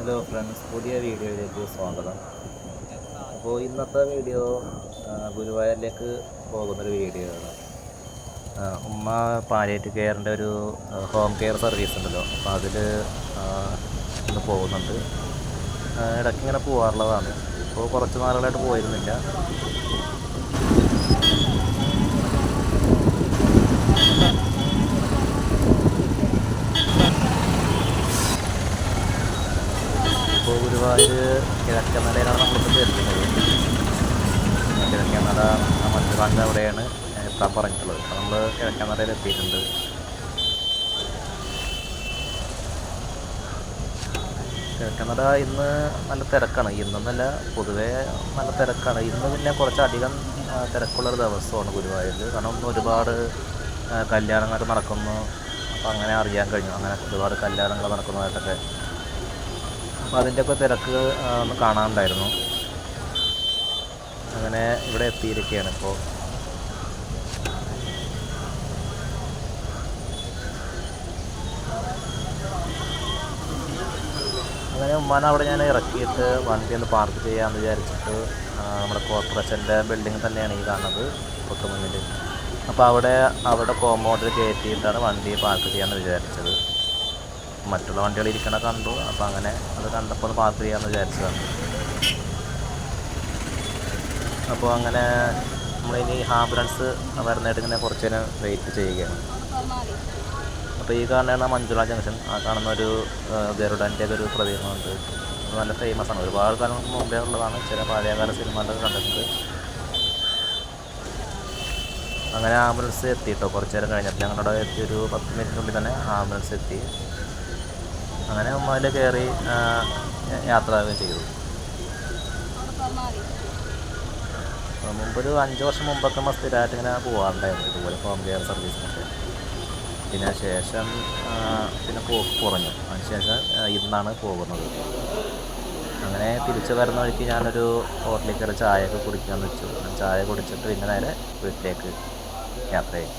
Hello friends, പുതിയ വീഡിയോയിലേക്ക് സ്വാഗതം. അപ്പോൾ ഇന്നത്തെ വീഡിയോ ഗുരുവായൂരിലേക്ക് പോകുന്നൊരു വീഡിയോ ആണ്. ഉമ്മ പാലിയേറ്റീവ് കെയറിൻ്റെ ഒരു ഹോം കെയർ സർവീസ് ഉണ്ടല്ലോ, അപ്പോൾ അതിൽ ഇന്ന് പോകുന്നുണ്ട്. ഇടയ്ക്ക് ഇങ്ങനെ പോകാറുള്ളതാണ്. ഇപ്പോൾ കുറച്ച് നാളുകളായിട്ട് പോയിരുന്നില്ല. ഇപ്പോൾ ഗുരുവായൂർ കിഴക്കനടയിലാണ് നമ്മളിപ്പോൾ എത്തുന്നത്. കിഴക്കനട മഞ്ചുറാഞ്ച് അവിടെയാണ് എത്താൻ പറഞ്ഞിട്ടുള്ളത്. അപ്പോൾ നമ്മൾ കിഴക്കനടയിൽ എത്തിയിട്ടുണ്ട്. കിഴക്കനട ഇന്ന് നല്ല തിരക്കാണ്. ഇന്നൊന്നല്ല, പൊതുവേ നല്ല തിരക്കാണ്. ഇന്ന് പിന്നെ കുറച്ചധികം തിരക്കുള്ളൊരു ദിവസമാണ് ഗുരുവായൂരിൽ. കാരണം ഇന്ന് ഒരുപാട് കല്യാണങ്ങളൊക്കെ നടക്കുന്നു. അപ്പോൾ അങ്ങനെ അറിയാൻ കഴിഞ്ഞു, അങ്ങനെ ഒരുപാട് കല്യാണങ്ങൾ നടക്കുന്നതായിട്ടൊക്കെ. അപ്പോൾ അതിൻ്റെയൊക്കെ തിരക്ക് ഒന്ന് കാണാനുണ്ടായിരുന്നു. അങ്ങനെ ഇവിടെ എത്തിയിരിക്കുകയാണ് ഇപ്പോൾ. അങ്ങനെ ഉമ്മാനെ അവിടെ ഞാൻ ഇറക്കിയിട്ട് വണ്ടി ഒന്ന് പാർക്ക് ചെയ്യാമെന്ന് വിചാരിച്ചിട്ട്, നമ്മുടെ കോർപ്പറേഷൻ്റെ ബിൽഡിംഗ് തന്നെയാണ് ഈ കാണുന്നത് തൊട്ട് മുന്നിൽ. അപ്പോൾ അവിടെ കോമ്പൗണ്ടിൽ കയറ്റിയിട്ടാണ് വണ്ടി പാർക്ക് ചെയ്യാമെന്ന് വിചാരിച്ചത്. മറ്റുള്ള വണ്ടികൾ ഇരിക്കണ കണ്ടു. അപ്പോൾ അങ്ങനെ അത് കണ്ടപ്പോൾ ഒന്ന് പാർക്ക് ചെയ്യാമെന്ന് വിചാരിച്ചതാണ്. അപ്പോൾ അങ്ങനെ നമ്മളിനി ആംബുലൻസ് വരുന്നതായിട്ട് ഇങ്ങനെ കുറച്ച് നേരം വെയിറ്റ് ചെയ്യുകയാണ്. അപ്പോൾ ഈ കാണുന്ന മഞ്ജുള ജംഗ്ഷൻ, ആ കാണുന്ന ഒരു ഗരുഡൻ്റെ ഒരു പ്രതീകമുണ്ട്. അത് നല്ല ഫേമസ് ആണ്. ഒരുപാട് കാലം മുമ്പേ ഉള്ളതാണ്. ചില പഴയകാല സിനിമകളൊക്കെ കണ്ടിട്ടുണ്ട്. അങ്ങനെ ആംബുലൻസ് എത്തിയിട്ടോ കുറച്ച് നേരം കഴിഞ്ഞപ്പോൾ. ഞങ്ങളുടെ എത്തി ഒരു 10 മിനിറ്റിനുള്ളിൽ തന്നെ ആംബുലൻസ് എത്തി. അങ്ങനെ ഉമ്മയിൽ കയറി യാത്രയാവുകയും ചെയ്തു. മുമ്പൊരു 5 വർഷം മുമ്പൊക്കെ സ്ഥിരമായിട്ട് ഇങ്ങനെ പോകാറുണ്ടായിരുന്നു ഇതുപോലെ ഹോം കെയർ സർവീസിനൊക്കെ. പിന്നെ ശേഷം പോക്ക് കുറഞ്ഞു. അതിനുശേഷം ഇന്നാണ് പോകുന്നത്. അങ്ങനെ തിരിച്ചു വരുന്ന വഴിക്ക് ഞാനൊരു ഹോട്ടലിൽ കയറി ചായയൊക്കെ കുടിക്കാമെന്ന് വെച്ചു. ചായ കുടിച്ചിട്ട് പിന്നെ നേരെ വീട്ടിലേക്ക് യാത്ര ചെയ്യും.